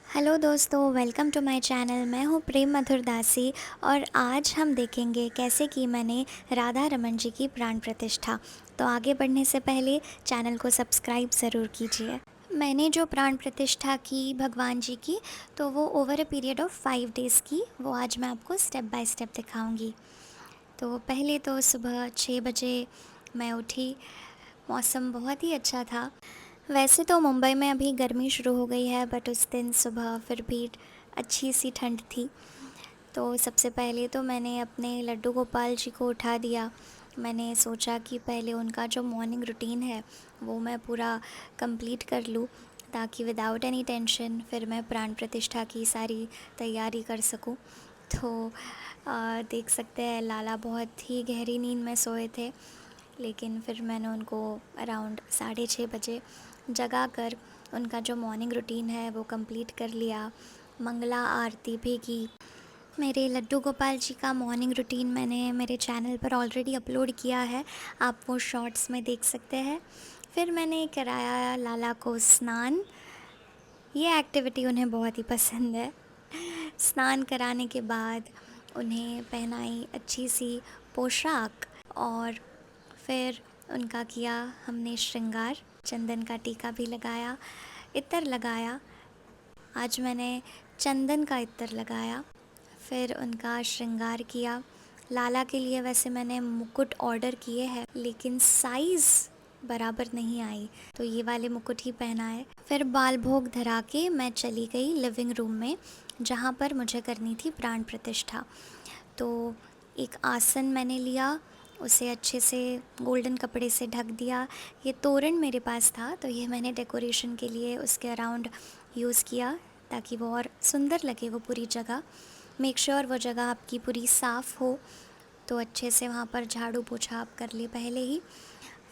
Hello दोस्तों, welcome to my channel. मैं हूँ प्रेम मधुर दासी और आज हम देखेंगे कैसे की मैंने राधा रमन जी की प्राण प्रतिष्ठा। तो आगे बढ़ने से पहले चैनल को सब्सक्राइब ज़रूर कीजिए। मैंने जो प्राण प्रतिष्ठा की भगवान जी की, तो वो over a period of 5 days की, वो आज मैं आपको स्टेप बाय स्टेप दिखाऊंगी। तो पहले तो सुबह 6 बजे मैं उठी। मौसम बहुत ही अच्छा था। वैसे तो मुंबई में अभी गर्मी शुरू हो गई है, बट उस दिन सुबह फिर भी अच्छी सी ठंड थी। तो सबसे पहले तो मैंने अपने लड्डू गोपाल जी को उठा दिया। मैंने सोचा कि पहले उनका जो मॉर्निंग रूटीन है वो मैं पूरा कंप्लीट कर लूँ, ताकि विदाउट एनी टेंशन फिर मैं प्राण प्रतिष्ठा की सारी तैयारी कर सकूँ। तो देख सकते हैं लाला बहुत ही गहरी नींद में सोए थे, लेकिन फिर मैंने उनको अराउंड 6:30 बजे जगा कर उनका जो मॉर्निंग रूटीन है वो कंप्लीट कर लिया। मंगला आरती भी की। मेरे लड्डू गोपाल जी का मॉर्निंग रूटीन मैंने मेरे चैनल पर ऑलरेडी अपलोड किया है, आप वो शॉर्ट्स में देख सकते हैं। फिर मैंने कराया लाला को स्नान। ये एक्टिविटी उन्हें बहुत ही पसंद है। स्नान कराने के बाद उन्हें पहनाई अच्छी सी पोशाक, और फिर उनका किया हमने श्रृंगार। चंदन का टीका भी लगाया, इत्र लगाया। आज मैंने चंदन का इत्र लगाया। फिर उनका श्रृंगार किया। लाला के लिए वैसे मैंने मुकुट ऑर्डर किए हैं, लेकिन साइज़ बराबर नहीं आई, तो ये वाले मुकुट ही पहना है। फिर बाल भोग धरा के मैं चली गई लिविंग रूम में, जहाँ पर मुझे करनी थी प्राण प्रतिष्ठा। तो एक आसन मैंने लिया, उसे अच्छे से गोल्डन कपड़े से ढक दिया। ये तोरण मेरे पास था, तो ये मैंने डेकोरेशन के लिए उसके अराउंड यूज़ किया, ताकि वो और सुंदर लगे वो पूरी जगह। मेक श्योर वो जगह आपकी पूरी साफ़ हो, तो अच्छे से वहाँ पर झाड़ू पोछा आप कर लिए पहले ही।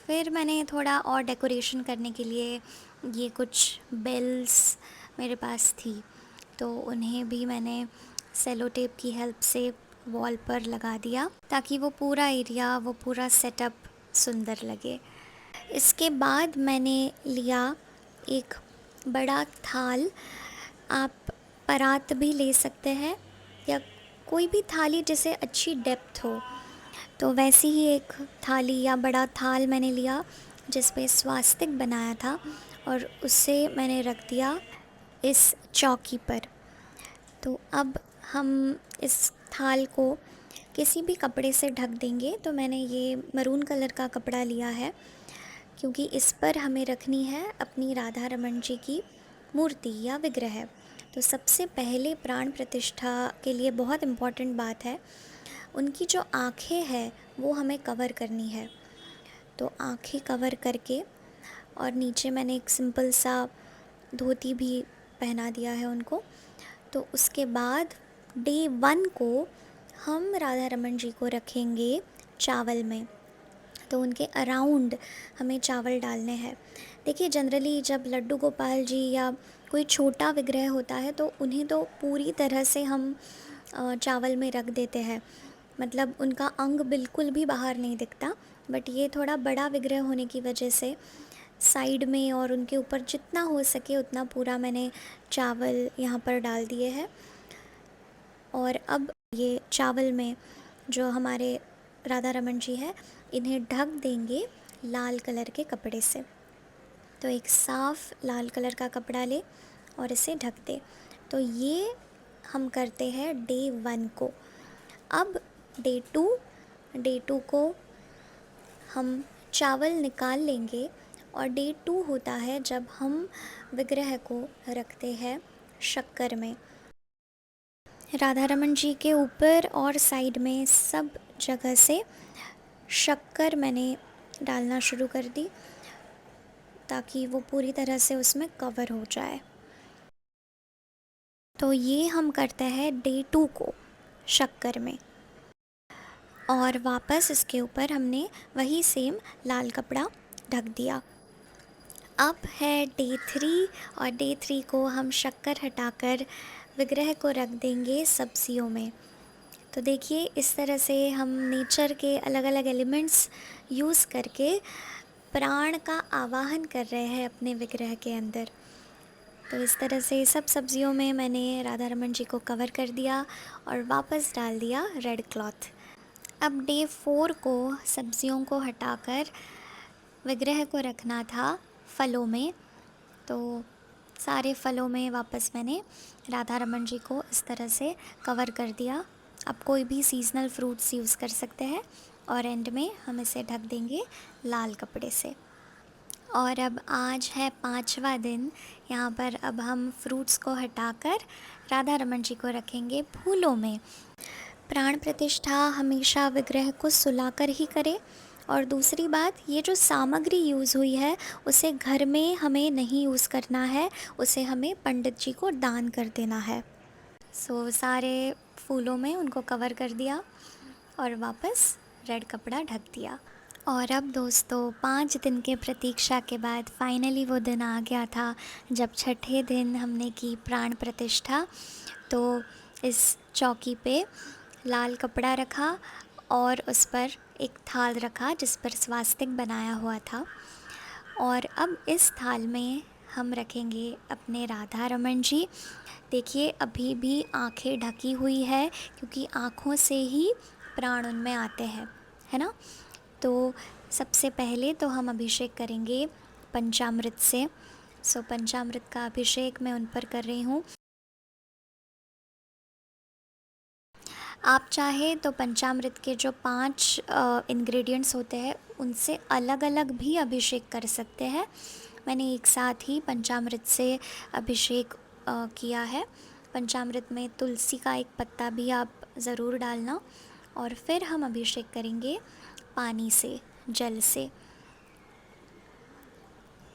फिर मैंने थोड़ा और डेकोरेशन करने के लिए ये कुछ बेल्स मेरे पास थी, तो उन्हें भी मैंने सेलो टेप की हेल्प से वॉल पर लगा दिया, ताकि वो पूरा एरिया, वो पूरा सेटअप सुंदर लगे। इसके बाद मैंने लिया एक बड़ा थाल। आप परात भी ले सकते हैं, या कोई भी थाली जिसे अच्छी डेप्थ हो, तो वैसी ही एक थाली या बड़ा थाल मैंने लिया, जिस पे स्वास्तिक बनाया था, और उससे मैंने रख दिया इस चौकी पर। तो अब हम इस थाल को किसी भी कपड़े से ढक देंगे। तो मैंने ये मरून कलर का कपड़ा लिया है, क्योंकि इस पर हमें रखनी है अपनी राधा रमन जी की मूर्ति या विग्रह। तो सबसे पहले प्राण प्रतिष्ठा के लिए बहुत इम्पॉर्टेंट बात है, उनकी जो आँखें हैं वो हमें कवर करनी है। तो आँखें कवर करके, और नीचे मैंने एक सिंपल सा धोती भी पहना दिया है उनको। तो उसके बाद डे 1 को हम राधा रमन जी को रखेंगे चावल में। तो उनके अराउंड हमें चावल डालने हैं। देखिए, जनरली जब लड्डू गोपाल जी या कोई छोटा विग्रह होता है, तो उन्हें तो पूरी तरह से हम चावल में रख देते हैं, मतलब उनका अंग बिल्कुल भी बाहर नहीं दिखता। बट ये थोड़ा बड़ा विग्रह होने की वजह से साइड में और उनके ऊपर जितना हो सके उतना पूरा मैंने चावल यहाँ पर डाल दिए हैं। और अब ये चावल में जो हमारे राधा रमन जी है, इन्हें ढक देंगे लाल कलर के कपड़े से। तो एक साफ़ लाल कलर का कपड़ा ले और इसे ढक दे। तो ये हम करते हैं डे 1 को। अब डे 2 को हम चावल निकाल लेंगे, और डे 2 होता है जब हम विग्रह को रखते हैं शक्कर में। राधा रमन जी के ऊपर और साइड में सब जगह से शक्कर मैंने डालना शुरू कर दी, ताकि वो पूरी तरह से उसमें कवर हो जाए। तो ये हम करते हैं डे 2 को शक्कर में, और वापस इसके ऊपर हमने वही सेम लाल कपड़ा ढक दिया। अब है डे 3, और डे 3 को हम शक्कर हटाकर विग्रह को रख देंगे सब्जियों में। तो देखिए, इस तरह से हम नेचर के अलग अलग एलिमेंट्स यूज़ करके प्राण का आवाहन कर रहे हैं अपने विग्रह के अंदर। तो इस तरह से सब सब्जियों में मैंने राधा रमन जी को कवर कर दिया और वापस डाल दिया रेड क्लॉथ। अब डे 4 को सब्जियों को हटाकर विग्रह को रखना था फलों में। तो सारे फलों में वापस मैंने राधा रमन जी को इस तरह से कवर कर दिया। आप कोई भी सीज़नल फ्रूट्स यूज़ कर सकते हैं और एंड में हम इसे ढक देंगे लाल कपड़े से। और अब आज है 5वां दिन। यहाँ पर अब हम फ्रूट्स को हटाकर राधा रमन जी को रखेंगे फूलों में। प्राण प्रतिष्ठा हमेशा विग्रह को सुलाकर ही करें। और दूसरी बात, ये जो सामग्री यूज़ हुई है उसे घर में हमें नहीं यूज़ करना है, उसे हमें पंडित जी को दान कर देना है। सारे फूलों में उनको कवर कर दिया और वापस रेड कपड़ा ढक दिया। और अब दोस्तों 5 दिन के प्रतीक्षा के बाद फाइनली वो दिन आ गया था जब छठे दिन हमने की प्राण प्रतिष्ठा। तो इस चौकी पे लाल कपड़ा रखा और उस पर एक थाल रखा जिस पर स्वास्तिक बनाया हुआ था। और अब इस थाल में हम रखेंगे अपने राधा रमन जी। देखिए अभी भी आंखें ढकी हुई है क्योंकि आँखों से ही प्राण उनमें आते हैं, है ना। तो सबसे पहले तो हम अभिषेक करेंगे पंचामृत से। पंचामृत का अभिषेक मैं उन पर कर रही हूँ। आप चाहे तो पंचामृत के जो 5 इंग्रेडिएंट्स होते हैं उनसे अलग अलग भी अभिषेक कर सकते हैं। मैंने एक साथ ही पंचामृत से अभिषेक किया है। पंचामृत में तुलसी का एक पत्ता भी आप ज़रूर डालना। और फिर हम अभिषेक करेंगे पानी से, जल से।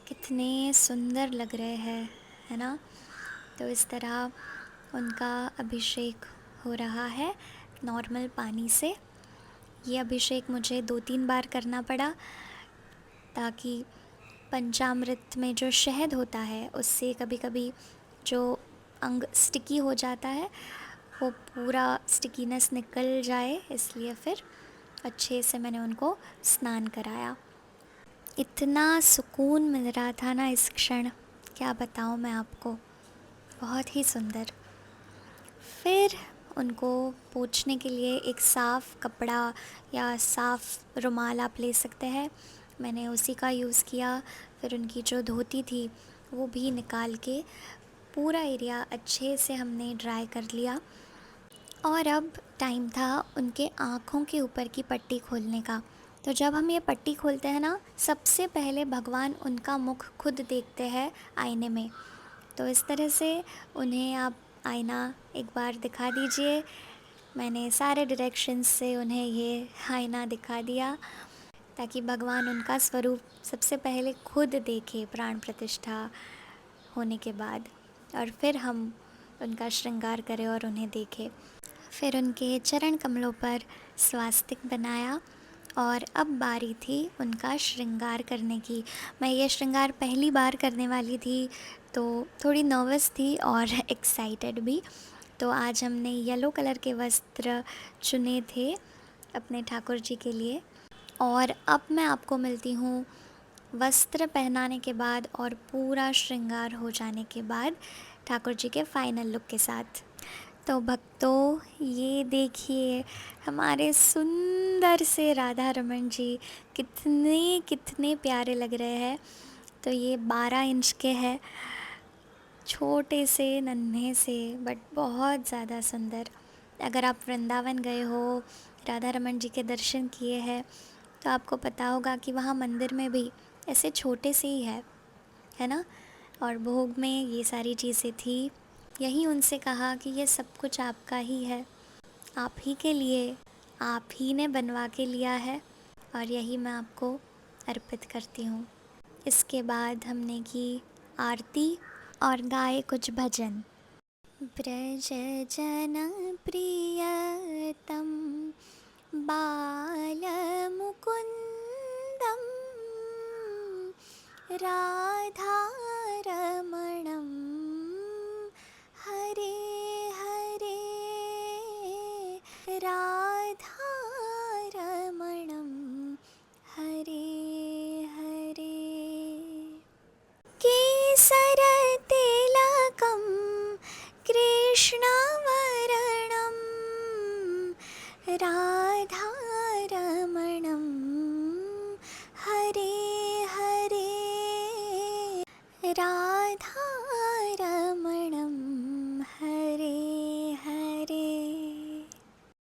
कितने सुंदर लग रहे हैं, है ना। तो इस तरह उनका अभिषेक हो रहा है नॉर्मल पानी से। ये अभिषेक मुझे 2-3 बार करना पड़ा ताकि पंचामृत में जो शहद होता है उससे कभी कभी जो अंग स्टिकी हो जाता है वो पूरा स्टिकीनेस निकल जाए, इसलिए फिर अच्छे से मैंने उनको स्नान कराया। इतना सुकून मिल रहा था ना इस क्षण, क्या बताऊँ मैं आपको, बहुत ही सुंदर। फिर उनको पोंछने के लिए एक साफ़ कपड़ा या साफ़ रुमाल आप ले सकते हैं, मैंने उसी का यूज़ किया। फिर उनकी जो धोती थी वो भी निकाल के पूरा एरिया अच्छे से हमने ड्राई कर लिया। और अब टाइम था उनके आँखों के ऊपर की पट्टी खोलने का। तो जब हम ये पट्टी खोलते हैं ना, सबसे पहले भगवान उनका मुख खुद देखते हैं आईने में। तो इस तरह से उन्हें आप आईना एक बार दिखा दीजिए। मैंने सारे डायरेक्शंस से उन्हें ये आईना दिखा दिया ताकि भगवान उनका स्वरूप सबसे पहले खुद देखे प्राण प्रतिष्ठा होने के बाद, और फिर हम उनका श्रृंगार करें और उन्हें देखें। फिर उनके चरण कमलों पर स्वास्तिक बनाया और अब बारी थी उनका श्रृंगार करने की। मैं ये श्रृंगार पहली बार करने वाली थी तो थोड़ी नर्वस थी और एक्साइटेड भी। तो आज हमने येलो कलर के वस्त्र चुने थे अपने ठाकुर जी के लिए। और अब मैं आपको मिलती हूँ वस्त्र पहनाने के बाद और पूरा श्रृंगार हो जाने के बाद ठाकुर जी के फाइनल लुक के साथ। तो भक्तों, ये देखिए हमारे सुंदर से राधा रमन जी कितने कितने प्यारे लग रहे हैं। तो ये 12 इंच के हैं, छोटे से नन्हे से, बट बहुत ज़्यादा सुंदर। अगर आप वृंदावन गए हो, राधा रमन जी के दर्शन किए हैं, तो आपको पता होगा कि वहाँ मंदिर में भी ऐसे छोटे से ही है ना। और भोग में ये सारी चीज़ें थी। यही उनसे कहा कि ये सब कुछ आपका ही है, आप ही के लिए, आप ही ने बनवा के लिया है और यही मैं आपको अर्पित करती हूँ। इसके बाद हमने की आरती और गाए कुछ भजन। ब्रज जन प्रियतम बाल मुकुंदम राधा रमणम हरे हरे राधा रमणम हरे हरे। केसर तिलक कृष्णवर्णं राधा